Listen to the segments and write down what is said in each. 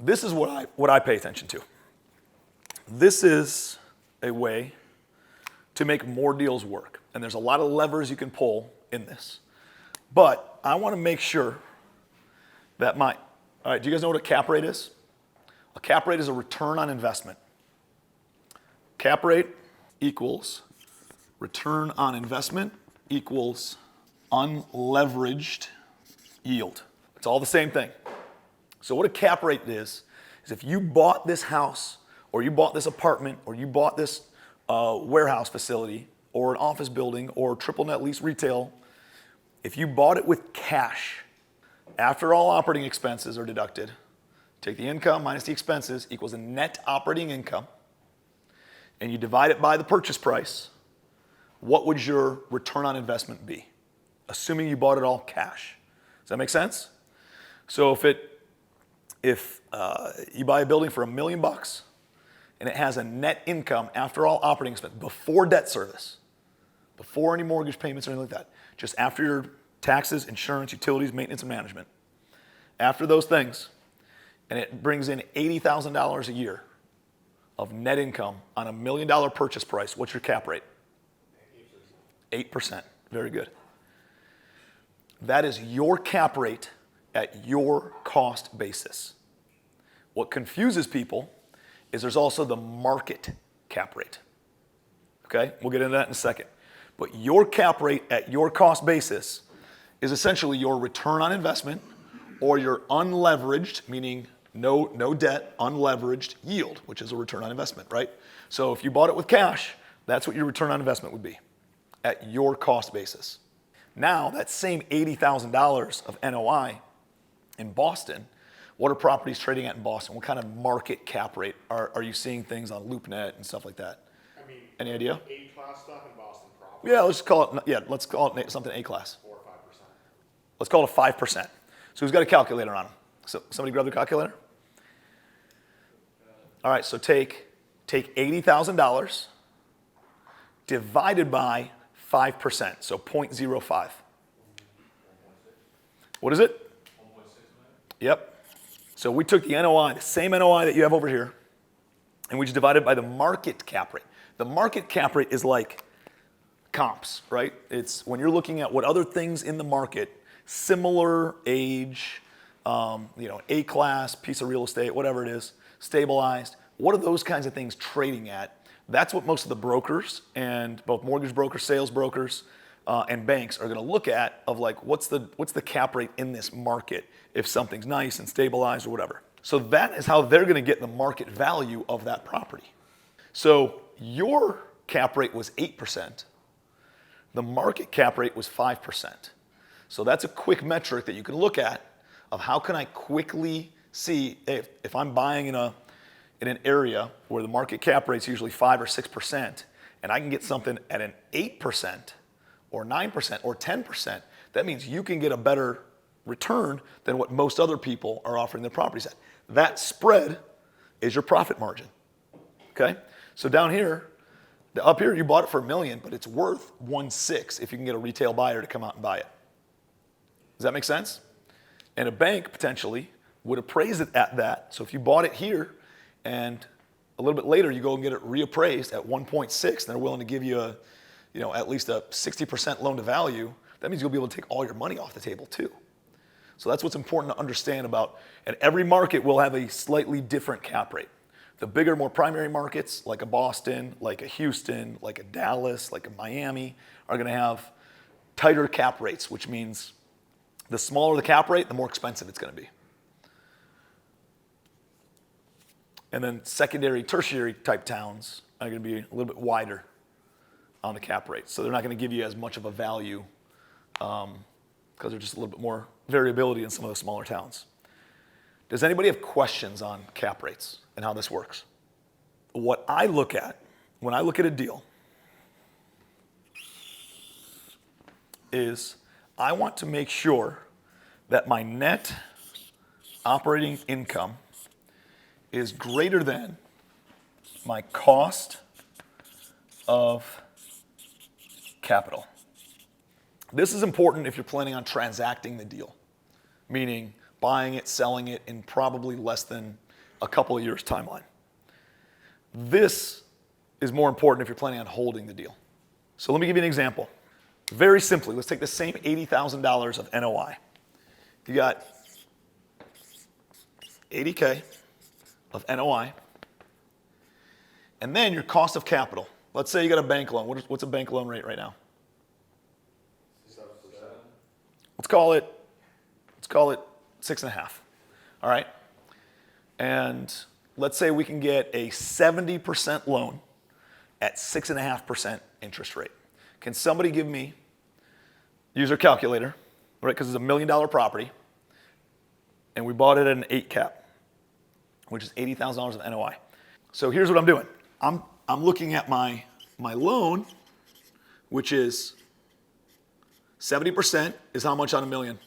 This is what I pay attention to. This is a way to make more deals work. And there's a lot of levers you can pull in this. But I want to make sure that all right, do you guys know what a cap rate is? A cap rate is a return on investment. Cap rate equals return on investment equals unleveraged yield. It's all the same thing. So what a cap rate is if you bought this house or you bought this apartment or you bought this warehouse facility or an office building or triple net lease retail, if you bought it with cash, after all operating expenses are deducted, take the income minus the expenses equals a net operating income, and you divide it by the purchase price, what would your return on investment be? Assuming you bought it all cash. Does that make sense? So if you buy a building for $1 million and it has a net income after all operating expenses, before debt service, before any mortgage payments or anything like that, just after your taxes, insurance, utilities, maintenance, and management, after those things, and it brings in $80,000 a year of net income on $1 million purchase price, what's your cap rate? 8%. Very good. That is your cap rate at your cost basis. What confuses people is there's also the market cap rate. Okay? We'll get into that in a second. But your cap rate at your cost basis is essentially your return on investment or your unleveraged, meaning no debt, unleveraged yield, which is a return on investment, right? So if you bought it with cash, that's what your return on investment would be at your cost basis. Now, that same $80,000 of NOI in Boston, what are properties trading at in Boston? What kind of market cap rate are you seeing things on LoopNet and stuff like that? I mean, any idea? A-class stuff in Boston probably. Yeah, let's call it something A-class. 4 or 5%. Let's call it 5%. So who's got a calculator on them? So somebody grab the calculator. All right, so take $80,000 divided by 5%, so 0.05. What is it? 1.6 million. Yep. So we took the NOI, the same NOI that you have over here, and we just divided it by the market cap rate. The market cap rate is like comps, right? It's when you're looking at what other things in the market, similar age, A-class, piece of real estate, whatever it is, stabilized, what are those kinds of things trading at? That's what most of the brokers and both mortgage brokers, sales brokers, and banks are going to look at of like, what's the cap rate in this market if something's nice and stabilized or whatever. So that is how they're going to get the market value of that property. So your cap rate was 8%. The market cap rate was 5%. So that's a quick metric that you can look at of how can I quickly see if I'm buying in an area where the market cap rate's usually 5 or 6%, and I can get something at an 8% or 9% or 10%, that means you can get a better return than what most other people are offering their properties at. That spread is your profit margin. Okay? So down here, up here you bought it for $1 million, but it's worth 1.6 if you can get a retail buyer to come out and buy it. Does that make sense? And a bank potentially would appraise it at that. So if you bought it here and a little bit later you go and get it reappraised at 1.6, they're willing to give you at least a 60% loan to value, that means you'll be able to take all your money off the table too. So that's what's important to understand about, and every market will have a slightly different cap rate. The bigger, more primary markets, like a Boston, like a Houston, like a Dallas, like a Miami, are gonna have tighter cap rates, which means the smaller the cap rate, the more expensive it's gonna be. And then secondary, tertiary type towns are gonna be a little bit wider on the cap rate. So they're not gonna give you as much of a value because there's just a little bit more variability in some of the smaller towns. Does anybody have questions on cap rates and how this works? What I look at when I look at a deal is I want to make sure that my net operating income is greater than my cost of capital. This is important if you're planning on transacting the deal, meaning buying it, selling it in probably less than a couple of years timeline. This is more important if you're planning on holding the deal. So let me give you an example. Very simply, let's take the same $80,000 of NOI. You got $80K of NOI, and then your cost of capital. Let's say you got a bank loan. What's a bank loan rate right now? 7%. Let's call it 6.5. All right? And let's say we can get a 70% loan at 6.5% interest rate. Can somebody give me, use their calculator, right? Because it's $1 million property, and we bought it at an 8 cap, which is $80,000 of NOI. So here's what I'm doing. I'm looking at my loan, which is 70% is how much on $1 million?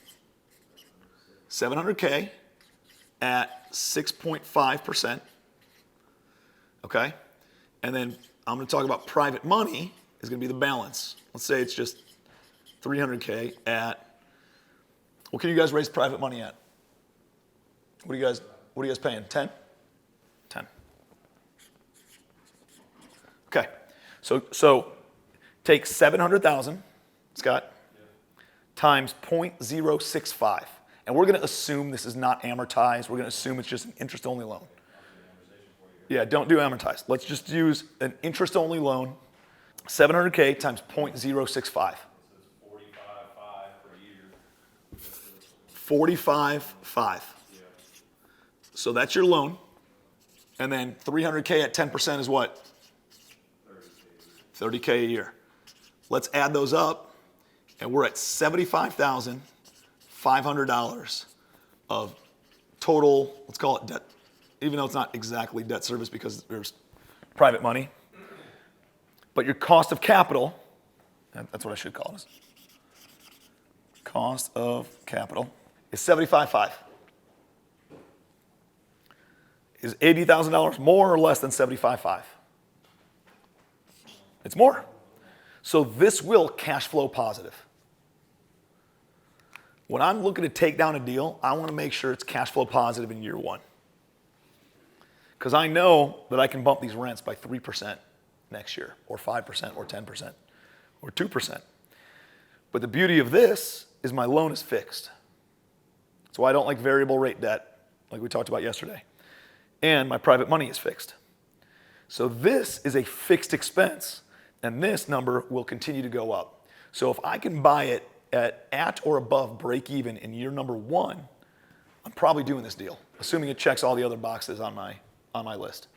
700K at 6.5%. Okay? And then I'm going to talk about private money is going to be the balance. Let's say it's just 300K at, what can you guys raise private money at? What are you guys paying? 10? 10. Okay. So take 700,000, Scott, times 0.065. And we're going to assume this is not amortized. We're going to assume it's just an interest-only loan. Yeah, don't do amortized. Let's just use an interest-only loan. 700K times 0.065. 45.5 per year. 45.5. Yeah. So that's your loan. And then 300K at 10% is what? 30K a year. Let's add those up, and we're at $75,500 of total, let's call it debt, even though it's not exactly debt service because there's private money. But your cost of capital, that's what I should call this. Cost of capital is 75.5. Is $80,000 more or less than 75.5? It's more. So this will cash flow positive. When I'm looking to take down a deal, I want to make sure it's cash flow positive in year one. Because I know that I can bump these rents by 3% next year, or 5%, or 10%, or 2%. But the beauty of this is my loan is fixed. That's why I don't like variable rate debt, like we talked about yesterday. And my private money is fixed. So this is a fixed expense, and this number will continue to go up. So if I can buy it at or above break even in year number one, I'm probably doing this deal, assuming it checks all the other boxes on my list.